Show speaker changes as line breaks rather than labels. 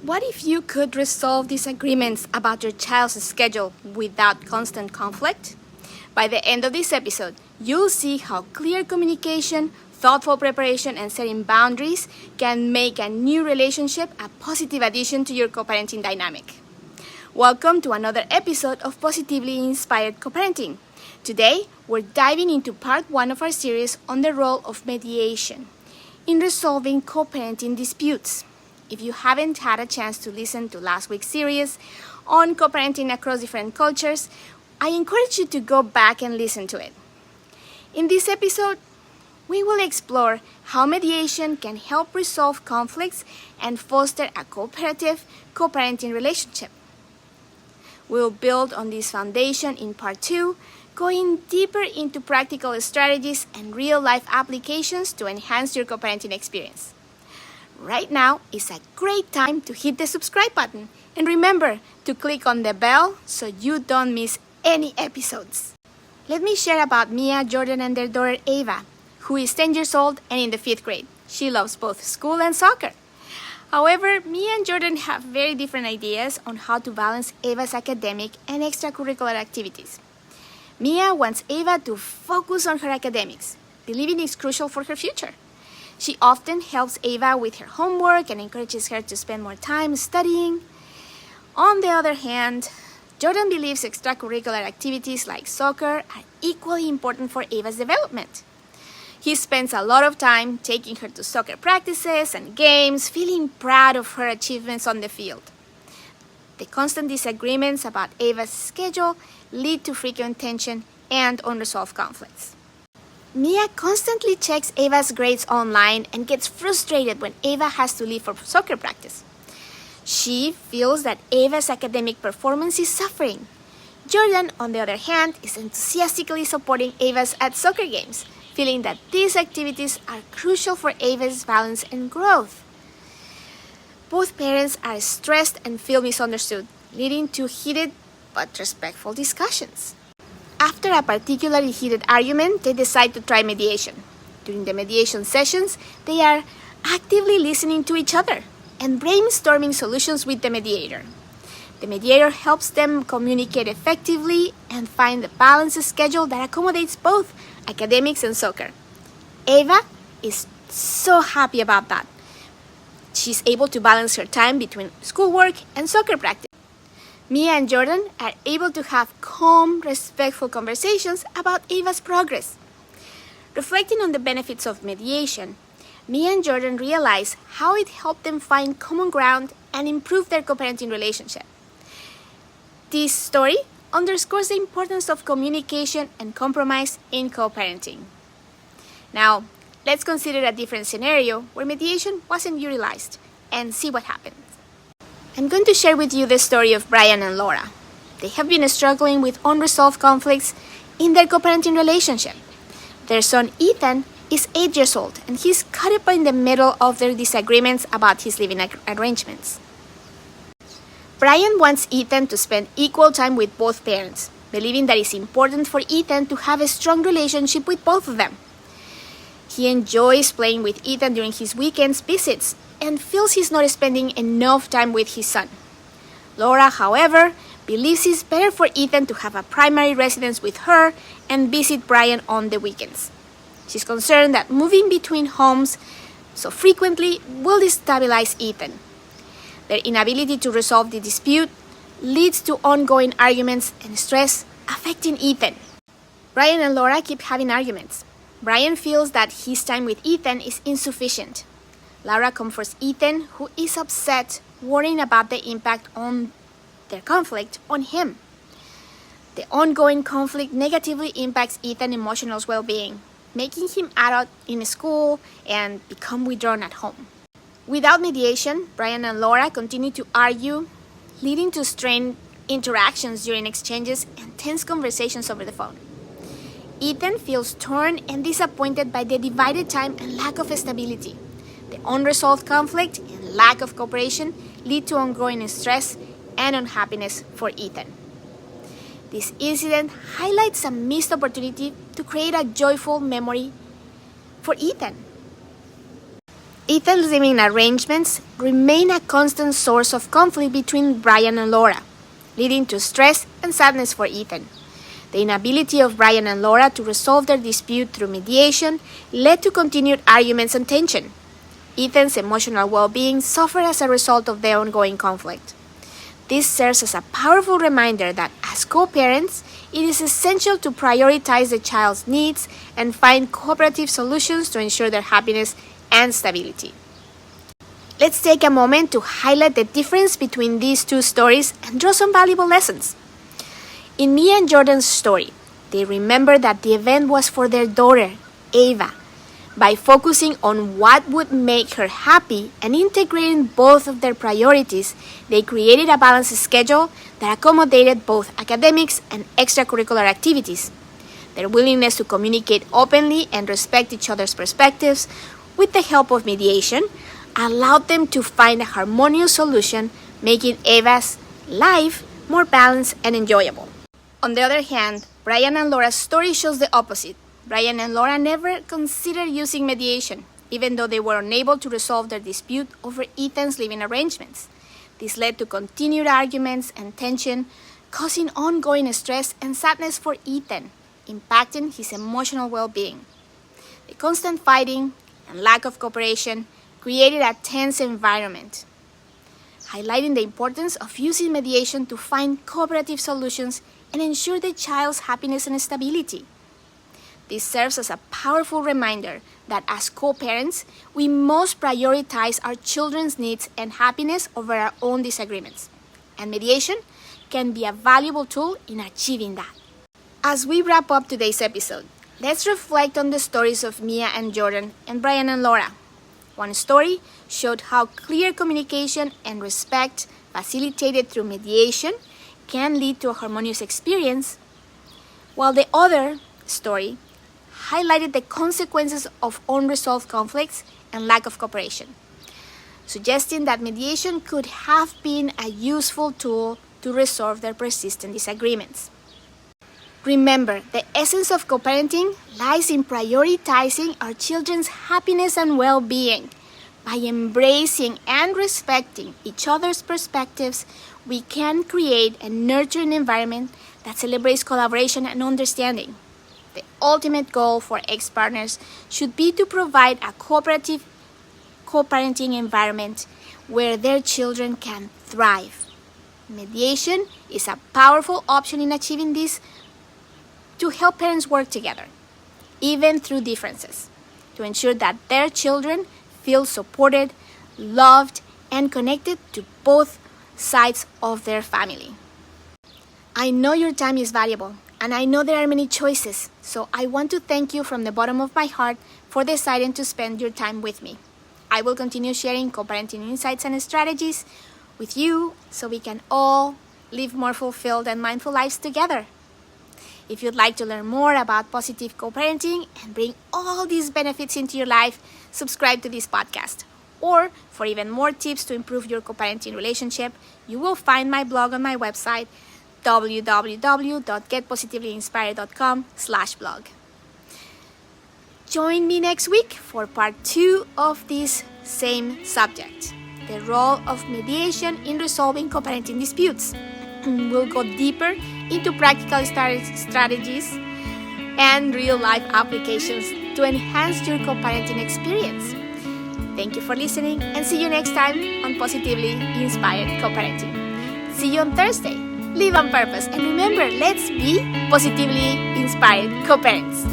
What if you could resolve disagreements about your child's schedule without constant conflict? By the end of this episode, you'll see how clear communication, thoughtful preparation, and setting boundaries can make a new relationship a positive addition to your co-parenting dynamic. Welcome to another episode of Positively Inspired CoParenting. Today, we're diving into part 1 of our series on the role of mediation in resolving co-parenting disputes. If you haven't had a chance to listen to last week's series on co-parenting across different cultures, I encourage you to go back and listen to it. In this episode, we will explore how mediation can help resolve conflicts and foster a cooperative co-parenting relationship. We'll build on this foundation in part 2, going deeper into practical strategies and real-life applications to enhance your co-parenting experience. Right now is a great time to hit the subscribe button and remember to click on the bell so you don't miss any episodes. Let me share about Mia, Jordan, and their daughter Ava, who is 10 years old and in the 5th grade. She loves both school and soccer. However, Mia and Jordan have very different ideas on how to balance Ava's academic and extracurricular activities. Mia wants Ava to focus on her academics, believing it's crucial for her future. She often helps Ava with her homework and encourages her to spend more time studying. On the other hand, Jordan believes extracurricular activities like soccer are equally important for Ava's development. He spends a lot of time taking her to soccer practices and games, feeling proud of her achievements on the field. The constant disagreements about Ava's schedule lead to frequent tension and unresolved conflicts. Mia constantly checks Ava's grades online and gets frustrated when Ava has to leave for soccer practice. She feels that Ava's academic performance is suffering. Jordan, on the other hand, is enthusiastically supporting Ava's at soccer games, feeling that these activities are crucial for Ava's balance and growth. Both parents are stressed and feel misunderstood, leading to heated but respectful discussions. After a particularly heated argument, they decide to try mediation. During the mediation sessions, they are actively listening to each other and brainstorming solutions with the mediator. The mediator helps them communicate effectively and find a balanced schedule that accommodates both academics and soccer. Ava is so happy about that. She's able to balance her time between schoolwork and soccer practice. Mia and Jordan are able to have calm, respectful conversations about Ava's progress. Reflecting on the benefits of mediation, Mia and Jordan realize how it helped them find common ground and improve their co-parenting relationship. This story underscores the importance of communication and compromise in co-parenting. Now, let's consider a different scenario where mediation wasn't utilized and see what happened. I'm going to share with you the story of Brian and Laura. They have been struggling with unresolved conflicts in their co-parenting relationship. Their son Ethan is 8 years old and he's caught up in the middle of their disagreements about his living arrangements. Brian wants Ethan to spend equal time with both parents, believing that it's important for Ethan to have a strong relationship with both of them. He enjoys playing with Ethan during his weekends visits and feels he's not spending enough time with his son. Laura, however, believes it's better for Ethan to have a primary residence with her and visit Brian on the weekends. She's concerned that moving between homes so frequently will destabilize Ethan. Their inability to resolve the dispute leads to ongoing arguments and stress affecting Ethan. Brian and Laura keep having arguments. Brian feels that his time with Ethan is insufficient. Laura comforts Ethan, who is upset, worrying about the impact on their conflict on him. The ongoing conflict negatively impacts Ethan's emotional well-being, making him adult in school and become withdrawn at home. Without mediation, Brian and Laura continue to argue, leading to strained interactions during exchanges and tense conversations over the phone. Ethan feels torn and disappointed by the divided time and lack of stability. The unresolved conflict and lack of cooperation lead to ongoing stress and unhappiness for Ethan. This incident highlights a missed opportunity to create a joyful memory for Ethan. Ethan's living arrangements remain a constant source of conflict between Brian and Laura, leading to stress and sadness for Ethan. The inability of Brian and Laura to resolve their dispute through mediation led to continued arguments and tension. Ethan's emotional well-being suffered as a result of the ongoing conflict. This serves as a powerful reminder that as co-parents, it is essential to prioritize the child's needs and find cooperative solutions to ensure their happiness and stability. Let's take a moment to highlight the difference between these two stories and draw some valuable lessons. In Mia and Jordan's story, they remember that the event was for their daughter, Ava. By focusing on what would make her happy and integrating both of their priorities, they created a balanced schedule that accommodated both academics and extracurricular activities. Their willingness to communicate openly and respect each other's perspectives with the help of mediation allowed them to find a harmonious solution, making Ava's life more balanced and enjoyable. On the other hand, Brian and Laura's story shows the opposite. Brian and Laura never considered using mediation, even though they were unable to resolve their dispute over Ethan's living arrangements. This led to continued arguments and tension, causing ongoing stress and sadness for Ethan, impacting his emotional well-being. The constant fighting and lack of cooperation created a tense environment, highlighting the importance of using mediation to find cooperative solutions and ensure the child's happiness and stability. This serves as a powerful reminder that as co-parents, we must prioritize our children's needs and happiness over our own disagreements. And mediation can be a valuable tool in achieving that. As we wrap up today's episode, let's reflect on the stories of Mia and Jordan and Brian and Laura. One story showed how clear communication and respect facilitated through mediation can lead to a harmonious experience, while the other story highlighted the consequences of unresolved conflicts and lack of cooperation, suggesting that mediation could have been a useful tool to resolve their persistent disagreements. Remember, the essence of co-parenting lies in prioritizing our children's happiness and well-being. By embracing and respecting each other's perspectives, we can create and nurture an environment that celebrates collaboration and understanding. The ultimate goal for ex-partners should be to provide a cooperative co-parenting environment where their children can thrive. Mediation is a powerful option in achieving this to help parents work together, even through differences, to ensure that their children feel supported, loved, and connected to both sides of their family. I know your time is valuable, and I know there are many choices, so I want to thank you from the bottom of my heart for deciding to spend your time with me. I will continue sharing co-parenting insights and strategies with you so we can all live more fulfilled and mindful lives together. If you'd like to learn more about positive co-parenting and bring all these benefits into your life, subscribe to this podcast. Or for even more tips to improve your co-parenting relationship, you will find my blog on my website, www.getpositivelyinspired.com/blog. Join me next week for part 2 of this same subject, the role of mediation in resolving co-parenting disputes. We'll go deeper into practical strategies and real-life applications to enhance your co-parenting experience. Thank you for listening, and see you next time on Positively Inspired Co-Parenting. See you on Thursday. Live on purpose, and remember, let's be positively inspired co-parents.